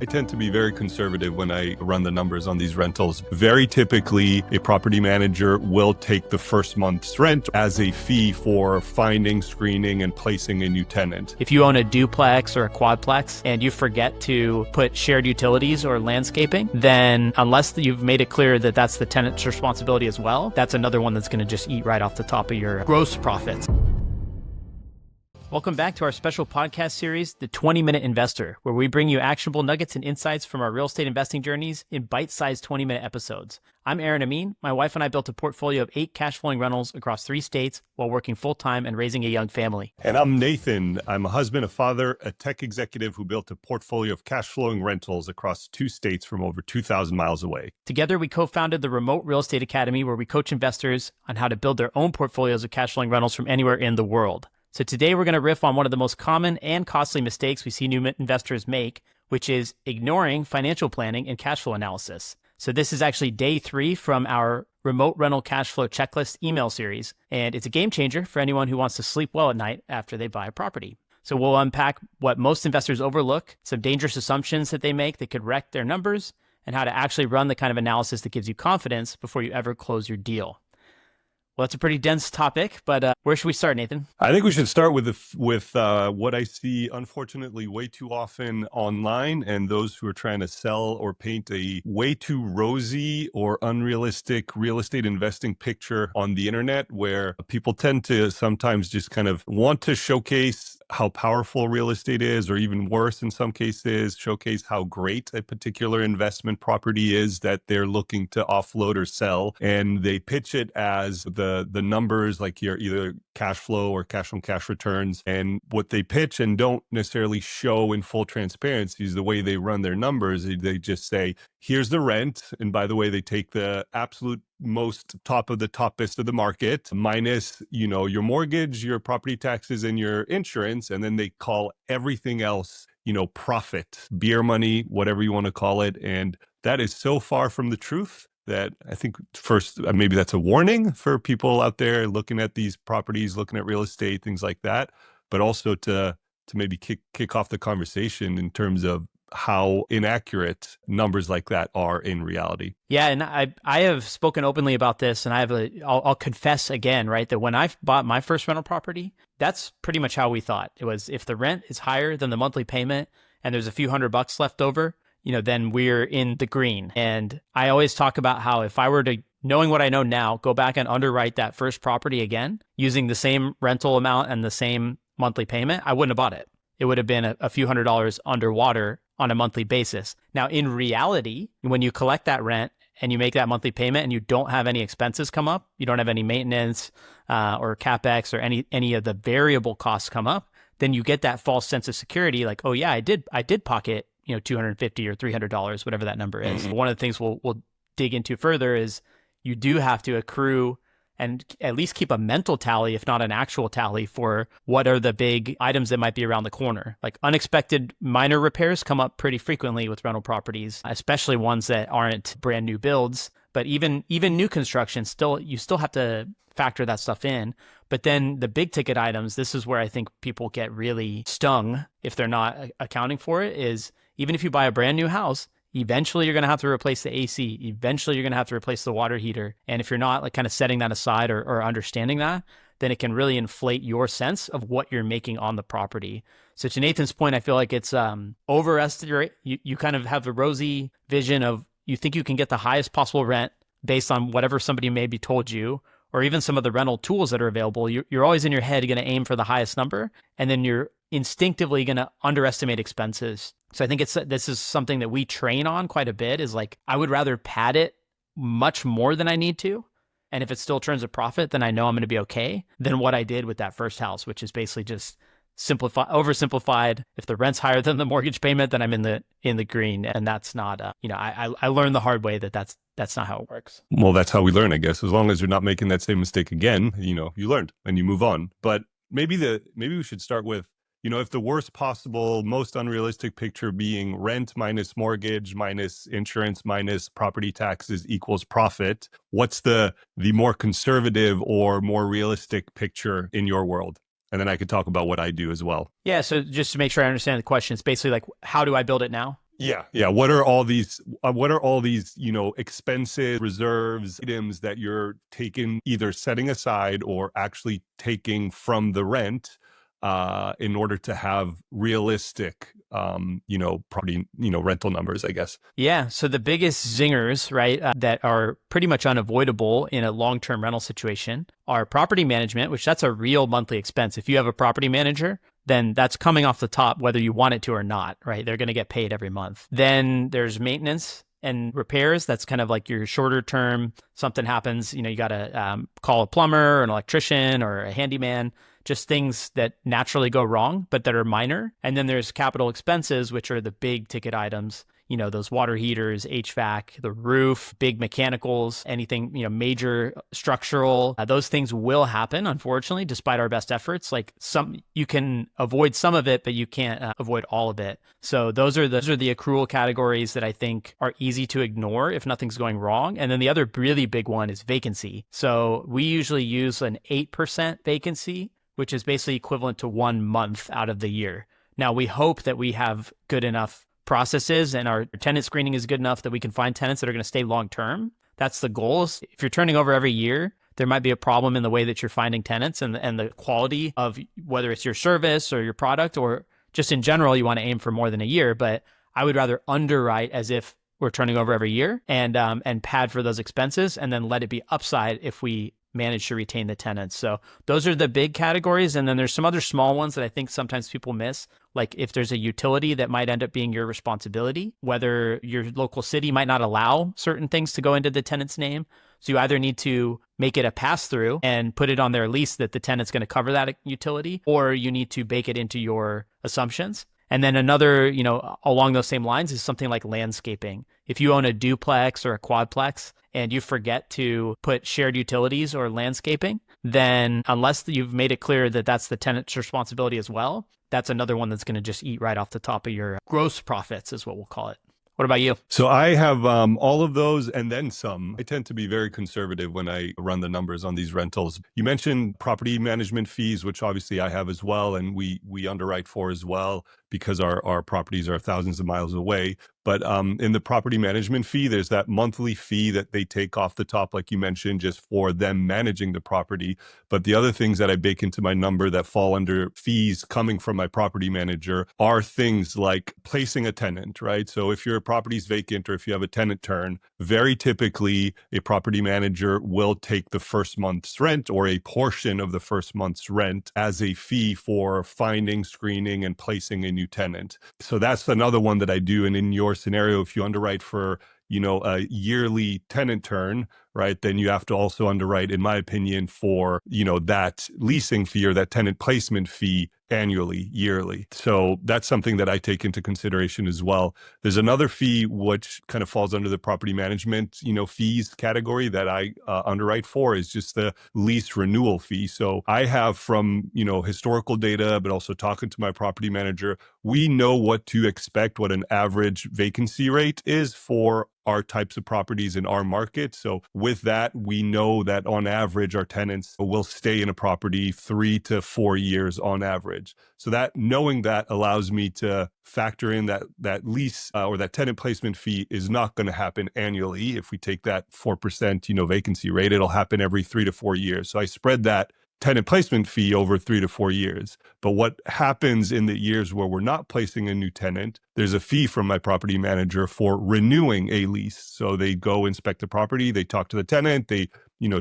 I tend to be very conservative when I run the numbers on these rentals. Very typically, a property manager will take the first month's rent as a fee for finding, screening, and placing a new tenant. If you own a duplex or a quadplex and you forget to put shared utilities or landscaping, then unless you've made it clear that that's the tenant's responsibility as well, that's another one that's going to just eat right off the top of your gross profits. Welcome back to our special podcast series, The 20-Minute Investor, where we bring you actionable nuggets and insights from our real estate investing journeys in bite-sized 20-minute episodes. I'm Aaron Amin. My wife and I built a portfolio of 8 cash-flowing rentals across 3 states while working full-time and raising a young family. And I'm Nathan. I'm a husband, a father, a tech executive who built a portfolio of cash-flowing rentals across 2 states from over 2,000 miles away. Together, we co-founded the Remote Real Estate Academy, where we coach investors on how to build their own portfolios of cash-flowing rentals from anywhere in the world. So today we're going to riff on one of the most common and costly mistakes we see new investors make, which is ignoring financial planning and cash flow analysis. So this is actually day 3 from our remote rental cash flow checklist email series, and it's a game changer for anyone who wants to sleep well at night after they buy a property. So we'll unpack what most investors overlook, some dangerous assumptions that they make that could wreck their numbers, and how to actually run the kind of analysis that gives you confidence before you ever close your deal. Well, that's a pretty dense topic, but where should we start, Nathan? I think we should start with what I see, unfortunately, way too often online, and those who are trying to sell or paint a way too rosy or unrealistic real estate investing picture on the internet, where people tend to sometimes just kind of want to showcase how powerful real estate is, or even worse in some cases, showcase how great a particular investment property is that they're looking to offload or sell. And they pitch it as the numbers, like your either cash flow or cash on cash returns. And what they pitch and don't necessarily show in full transparency is the way they run their numbers. They just say, here's the rent. And by the way, they take the absolute most top of the toppest of the market minus, your mortgage, your property taxes, and your insurance. And then they call everything else, profit, beer money, whatever you want to call it. And that is so far from the truth that I think first, maybe that's a warning for people out there looking at these properties, looking at real estate, things like that, but also to maybe kick off the conversation in terms of how inaccurate numbers like that are in reality. Yeah, and I have spoken openly about this, and I'll confess again, right, that when I bought my first rental property, that's pretty much how we thought. It was, if the rent is higher than the monthly payment and there's a few $100 left over, then we're in the green. And I always talk about how if I were to, knowing what I know now, go back and underwrite that first property again, using the same rental amount and the same monthly payment, I wouldn't have bought it. It would have been a few $100 underwater on a monthly basis. Now, in reality, when you collect that rent and you make that monthly payment and you don't have any expenses come up, you don't have any maintenance or CapEx or any of the variable costs come up, then you get that false sense of security, like, oh yeah, I did pocket $250 or $300, whatever that number is. Mm-hmm. One of the things we'll dig into further is you do have to accrue and at least keep a mental tally, if not an actual tally, for what are the big items that might be around the corner. Like unexpected minor repairs come up pretty frequently with rental properties, especially ones that aren't brand new builds. But even new construction, you still have to factor that stuff in. But then the big ticket items, this is where I think people get really stung if they're not accounting for it, is even if you buy a brand new house, eventually you're going to have to replace the AC. Eventually you're going to have to replace the water heater. And if you're not like kind of setting that aside or understanding that, then it can really inflate your sense of what you're making on the property. So to Nathan's point, I feel like it's overestimate. You kind of have a rosy vision of, you think you can get the highest possible rent based on whatever somebody maybe told you, or even some of the rental tools that are available. You're always in your head going to aim for the highest number, and then you're instinctively going to underestimate expenses. So I think this is something that we train on quite a bit, is like, I would rather pad it much more than I need to. And if it still turns a profit, then I know I'm going to be okay, than what I did with that first house, which is basically just oversimplified. If the rent's higher than the mortgage payment, then I'm in the green. And that's not, I learned the hard way that that's not how it works. Well, that's how we learn, I guess. As long as you're not making that same mistake again, you learned and you move on. But maybe we should start with, if the worst possible, most unrealistic picture being rent minus mortgage minus insurance minus property taxes equals profit, what's the more conservative or more realistic picture in your world? And then I could talk about what I do as well. Yeah. So just to make sure I understand the question, it's basically like, how do I build it now? Yeah, yeah. What are all these, expenses, reserves, items that you're taking, either setting aside or actually taking from the rent, in order to have realistic, property, rental numbers, I guess. Yeah. So the biggest zingers, right, that are pretty much unavoidable in a long-term rental situation are property management, which that's a real monthly expense. If you have a property manager, then that's coming off the top, whether you want it to or not, right? They're going to get paid every month. Then there's maintenance and repairs. That's kind of like your shorter term. Something happens, you got to call a plumber, or an electrician, or a handyman, just things that naturally go wrong, but that are minor. And then there's capital expenses, which are the big ticket items, those water heaters, HVAC, the roof, big mechanicals, anything, major structural. Those things will happen, unfortunately, despite our best efforts. Like you can avoid some of it, but you can't avoid all of it. So those are the accrual categories that I think are easy to ignore if nothing's going wrong. And then the other really big one is vacancy. So we usually use an 8% vacancy, which is basically equivalent to 1 month out of the year. Now, we hope that we have good enough processes and our tenant screening is good enough that we can find tenants that are going to stay long term. That's the goal. If you're turning over every year, there might be a problem in the way that you're finding tenants and the quality of whether it's your service or your product, or just in general, you want to aim for more than a year. But I would rather underwrite as if we're turning over every year, and pad for those expenses, and then let it be upside if we manage to retain the tenants. So those are the big categories. And then there's some other small ones that I think sometimes people miss. Like if there's a utility that might end up being your responsibility, whether your local city might not allow certain things to go into the tenant's name. So you either need to make it a pass through and put it on their lease that the tenant's going to cover that utility, or you need to bake it into your assumptions. And then another, along those same lines is something like landscaping. If you own a duplex or a quadplex and you forget to put shared utilities or landscaping, then unless you've made it clear that that's the tenant's responsibility as well, that's another one that's going to just eat right off the top of your gross profits, is what we'll call it. What about you? So I have all of those and then some. I tend to be very conservative when I run the numbers on these rentals. You mentioned property management fees, which obviously I have as well, and we underwrite for as well, because our properties are thousands of miles away. But in the property management fee, there's that monthly fee that they take off the top, like you mentioned, just for them managing the property. But the other things that I bake into my number that fall under fees coming from my property manager are things like placing a tenant, right? So if your property's vacant or if you have a tenant turn, very typically a property manager will take the first month's rent or a portion of the first month's rent as a fee for finding, screening, and placing a new tenant. So that's another one that I do. And in your scenario, if you underwrite for, a yearly tenant turn, right, then you have to also underwrite, in my opinion, for, that leasing fee or that tenant placement fee annually, yearly. So that's something that I take into consideration as well. There's another fee which kind of falls under the property management, fees category that I underwrite for, is just the lease renewal fee. So I have, from, historical data, but also talking to my property manager, we know what to expect, what an average vacancy rate is for our types of properties in our market. So with that, we know that on average, our tenants will stay in a property 3 to 4 years on average. So that, knowing that, allows me to factor in that lease or that tenant placement fee is not going to happen annually. If we take that 4%, vacancy rate, it'll happen every 3 to 4 years. So I spread that tenant placement fee over 3 to 4 years. But what happens in the years where we're not placing a new tenant, there's a fee from my property manager for renewing a lease. So they go inspect the property, they talk to the tenant, they,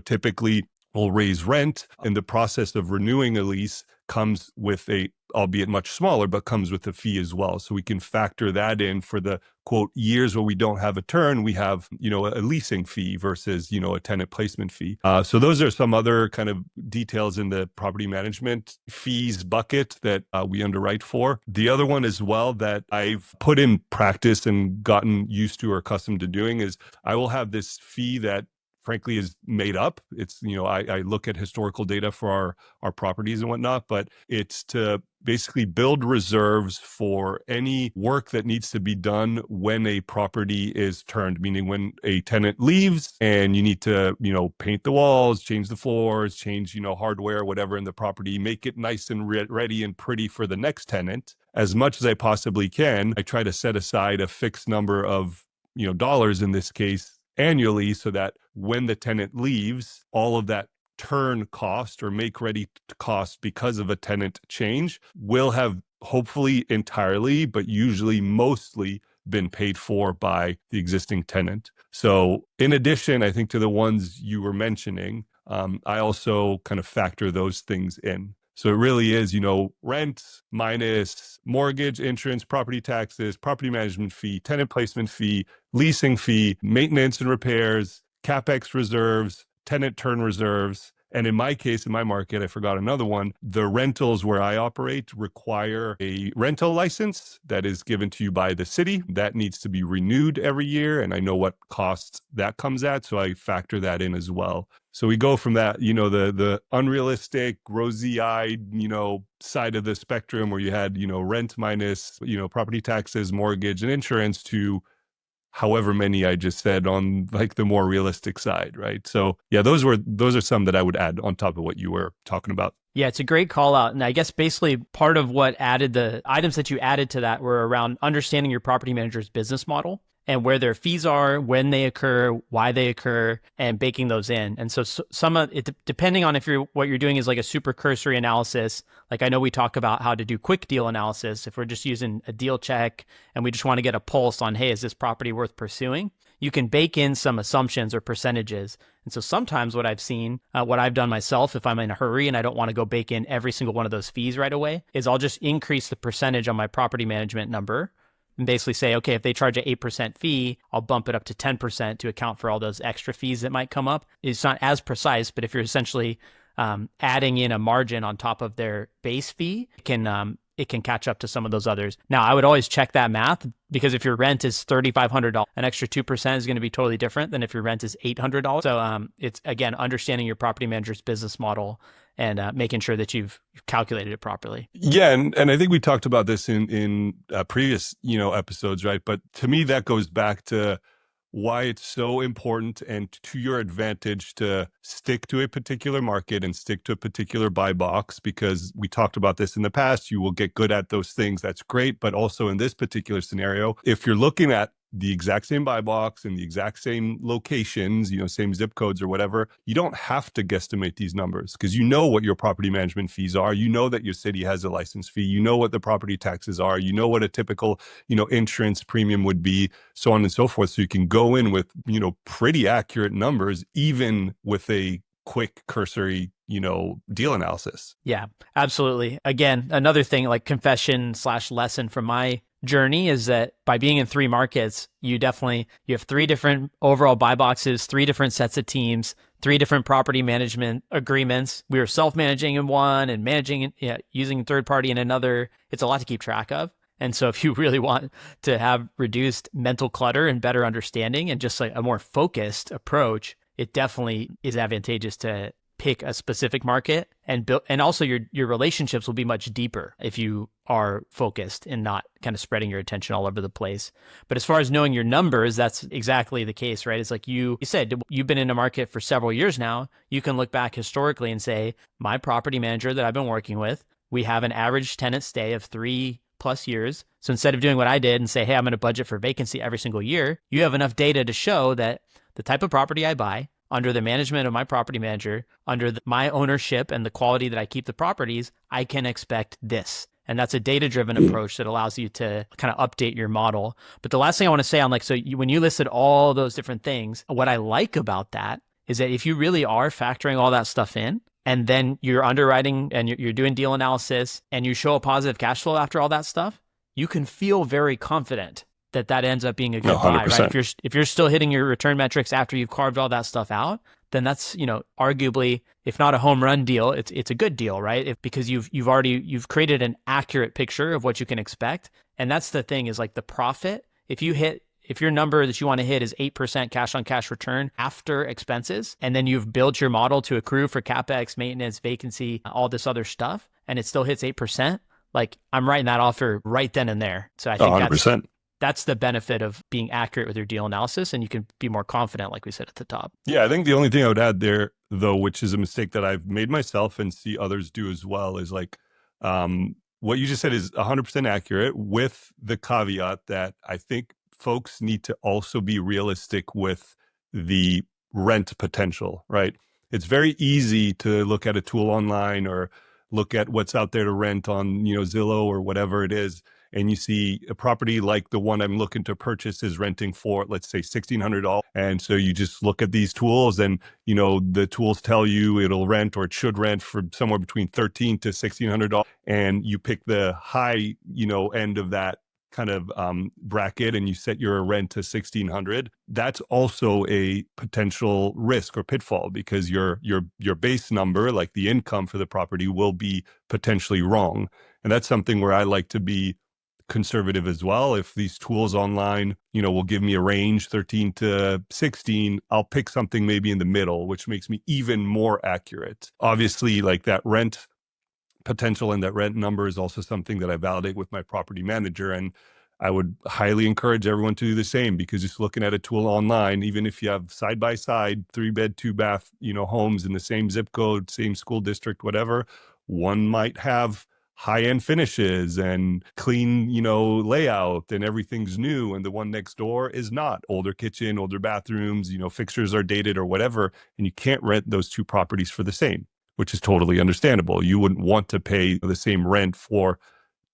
typically will raise rent. And the process of renewing a lease comes with a, albeit much smaller, but comes with a fee as well. So we can factor that in for the quote years where we don't have a turn, we have, a leasing fee versus, a tenant placement fee. So those are some other kind of details in the property management fees bucket that we underwrite for. The other one as well that I've put in practice and gotten used to or accustomed to doing is I will have this fee that frankly is made up. It's, I look at historical data for our properties and whatnot, but it's to basically build reserves for any work that needs to be done when a property is turned, meaning when a tenant leaves and you need to, paint the walls, change the floors, change, hardware, whatever in the property, make it nice and ready and pretty for the next tenant. As much as I possibly can, I try to set aside a fixed number of, dollars in this case annually, so that when the tenant leaves, all of that turn cost or make ready cost because of a tenant change will have hopefully entirely, but usually mostly been paid for by the existing tenant. So in addition, I think to the ones you were mentioning, I also kind of factor those things in. So it really is, rent minus mortgage, insurance, property taxes, property management fee, tenant placement fee, leasing fee, maintenance and repairs, CapEx reserves, tenant turn reserves. And in my case, in my market, I forgot another one. The rentals where I operate require a rental license that is given to you by the city. That needs to be renewed every year. And I know what costs that comes at. So I factor that in as well. So we go from that, the unrealistic, rosy-eyed, side of the spectrum where you had, rent minus, property taxes, mortgage, and insurance to however many I just said on like the more realistic side, right? So yeah, those are some that I would add on top of what you were talking about. Yeah, it's a great call out. And I guess basically part of what added the items that you added to that were around understanding your property manager's business model and where their fees are, when they occur, why they occur, and baking those in. And so some of it, depending on if what you're doing is like a super cursory analysis, like I know we talk about how to do quick deal analysis. If we're just using a deal check and we just want to get a pulse on, hey, is this property worth pursuing? You can bake in some assumptions or percentages. And so sometimes what I've seen, what I've done myself, if I'm in a hurry and I don't want to go bake in every single one of those fees right away, is I'll just increase the percentage on my property management number and basically say, okay, if they charge an 8% fee, I'll bump it up to 10% to account for all those extra fees that might come up. It's not as precise, but if you're essentially adding in a margin on top of their base fee, it can catch up to some of those others. Now, I would always check that math because if your rent is $3,500, an extra 2% is going to be totally different than if your rent is $800. So it's, again, understanding your property manager's business model and making sure that you've calculated it properly. Yeah, and I think we talked about this in previous episodes, right? But to me, that goes back to why it's so important and to your advantage to stick to a particular market and stick to a particular buy box, because we talked about this in the past. You will get good at those things. That's great. But also in this particular scenario, if you're looking at the exact same buy box and the exact same locations, same zip codes or whatever, you don't have to guesstimate these numbers because you know what your property management fees are. You know that your city has a license fee. You know what the property taxes are. You know what a typical, insurance premium would be, so on and so forth. So you can go in with, pretty accurate numbers, even with a quick cursory, deal analysis. Yeah, absolutely. Again, another thing like confession/lesson from my journey is that by being in 3 markets, you have 3 different overall buy boxes, 3 different sets of teams, 3 different property management agreements. We were self-managing in one and managing using third party in another. It's a lot to keep track of. And so if you really want to have reduced mental clutter and better understanding and just like a more focused approach, it definitely is advantageous to pick a specific market and build, and also your relationships will be much deeper if you are focused and not kind of spreading your attention all over the place. But as far as knowing your numbers, that's exactly the case, right? It's like you said, you've been in a market for several years now. You can look back historically and say, my property manager that I've been working with, we have an average tenant stay of 3+ years. So instead of doing what I did and say, hey, I'm going to budget for vacancy every single year, you have enough data to show that the type of property I buy, under the management of my property manager, under my ownership and the quality that I keep the properties, I can expect this. And that's a data-driven approach that allows you to kind of update your model. But the last thing I want to say on when you listed all those different things, what I like about that is that if you really are factoring all that stuff in, and then you're underwriting and you're doing deal analysis and you show a positive cash flow after all that stuff, you can feel very confident that ends up being a good buy, right? If you're still hitting your return metrics after you've carved all that stuff out, then that's, arguably, if not a home run deal, it's a good deal, right? Because you've created an accurate picture of what you can expect. And that's the thing is like the profit. If your number that you want to hit is 8% cash on cash return after expenses, and then you've built your model to accrue for CapEx, maintenance, vacancy, all this other stuff, and it still hits 8%, like I'm writing that offer right then and there. So I think 100%. that's the benefit of being accurate with your deal analysis, and you can be more confident, like we said at the top. Yeah, I think the only thing I would add there, though, which is a mistake that I've made myself and see others do as well, is like what you just said is 100% accurate, with the caveat that I think folks need to also be realistic with the rent potential, right? It's very easy to look at a tool online or look at what's out there to rent on, Zillow or whatever it is, and you see a property like the one I'm looking to purchase is renting for, let's say, $1,600. And so you just look at these tools and, the tools tell you it'll rent or it should rent for somewhere between $1,300 to $1,600. And you pick the high, end of that kind of bracket and you set your rent to 1,600. That's also a potential risk or pitfall, because your base number, like the income for the property, will be potentially wrong. And that's something where I like to be conservative as well. If these tools online, will give me a range 13 to 16, I'll pick something maybe in the middle, which makes me even more accurate. Obviously, like that rent potential and that rent number is also something that I validate with my property manager. And I would highly encourage everyone to do the same, because just looking at a tool online, even if you have side by side 3-bed, 2-bath, homes in the same zip code, same school district, whatever, one might have high-end finishes and clean, layout, and everything's new, and the one next door is not. Older kitchen, older bathrooms, fixtures are dated or whatever, and you can't rent those two properties for the same, which is totally understandable. You wouldn't want to pay the same rent for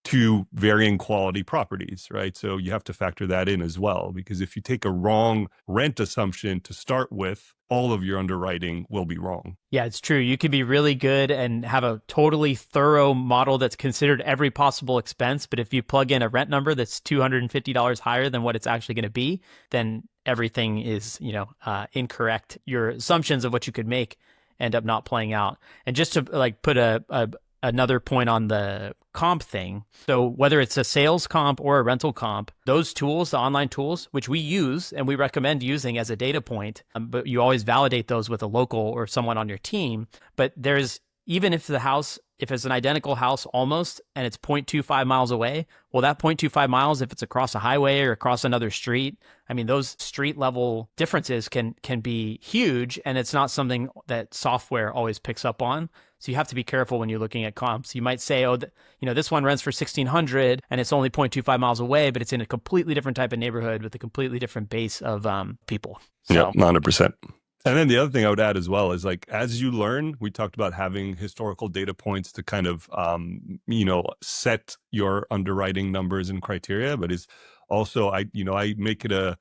two varying quality properties, right? So you have to factor that in as well, because if you take a wrong rent assumption to start with, all of your underwriting will be wrong. Yeah, it's true. You can be really good and have a totally thorough model that's considered every possible expense. But if you plug in a rent number that's $250 higher than what it's actually going to be, then everything is, incorrect. Your assumptions of what you could make end up not playing out. And just to like put another point on the comp thing. So whether it's a sales comp or a rental comp, those tools, the online tools, which we use and we recommend using as a data point, but you always validate those with a local or someone on your team. But even if if it's an identical house almost, and it's 0.25 miles away, well, that 0.25 miles, if it's across a highway or across another street, I mean, those street level differences can be huge, and it's not something that software always picks up on. So you have to be careful when you're looking at comps. You might say, this one rents for 1,600 and it's only 0.25 miles away, but it's in a completely different type of neighborhood with a completely different base of people. So. Yeah, 100%. And then the other thing I would add as well is, like, as you learn, we talked about having historical data points to kind of, set your underwriting numbers and criteria, but is also, I make it a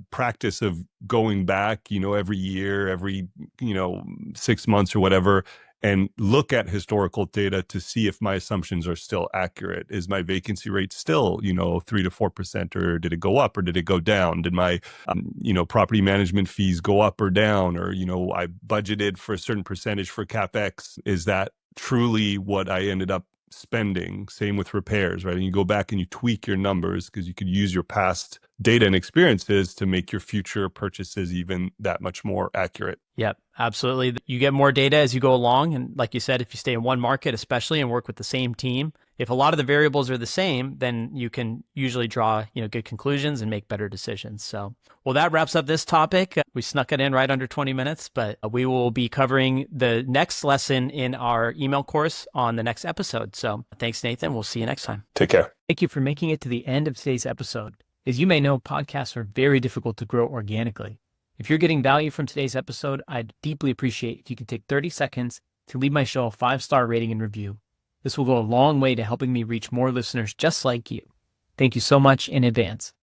practice of going back, every year, every, 6 months or whatever, and look at historical data to see if my assumptions are still accurate. Is my vacancy rate still, 3 to 4%, or did it go up or did it go down? Did my, property management fees go up or down? Or, I budgeted for a certain percentage for CapEx. Is that truly what I ended up spending? Same with repairs, right? And you go back and you tweak your numbers, because you could use your past data and experiences to make your future purchases even that much more accurate. Yep, absolutely. You get more data as you go along. And like you said, if you stay in one market, especially, and work with the same team, if a lot of the variables are the same, then you can usually draw, good conclusions and make better decisions. So, well, that wraps up this topic. We snuck it in right under 20 minutes, but we will be covering the next lesson in our email course on the next episode. So thanks, Nathan. We'll see you next time. Take care. Thank you for making it to the end of today's episode. As you may know, podcasts are very difficult to grow organically. If you're getting value from today's episode, I'd deeply appreciate if you could take 30 seconds to leave my show a 5-star rating and review. This will go a long way to helping me reach more listeners just like you. Thank you so much in advance.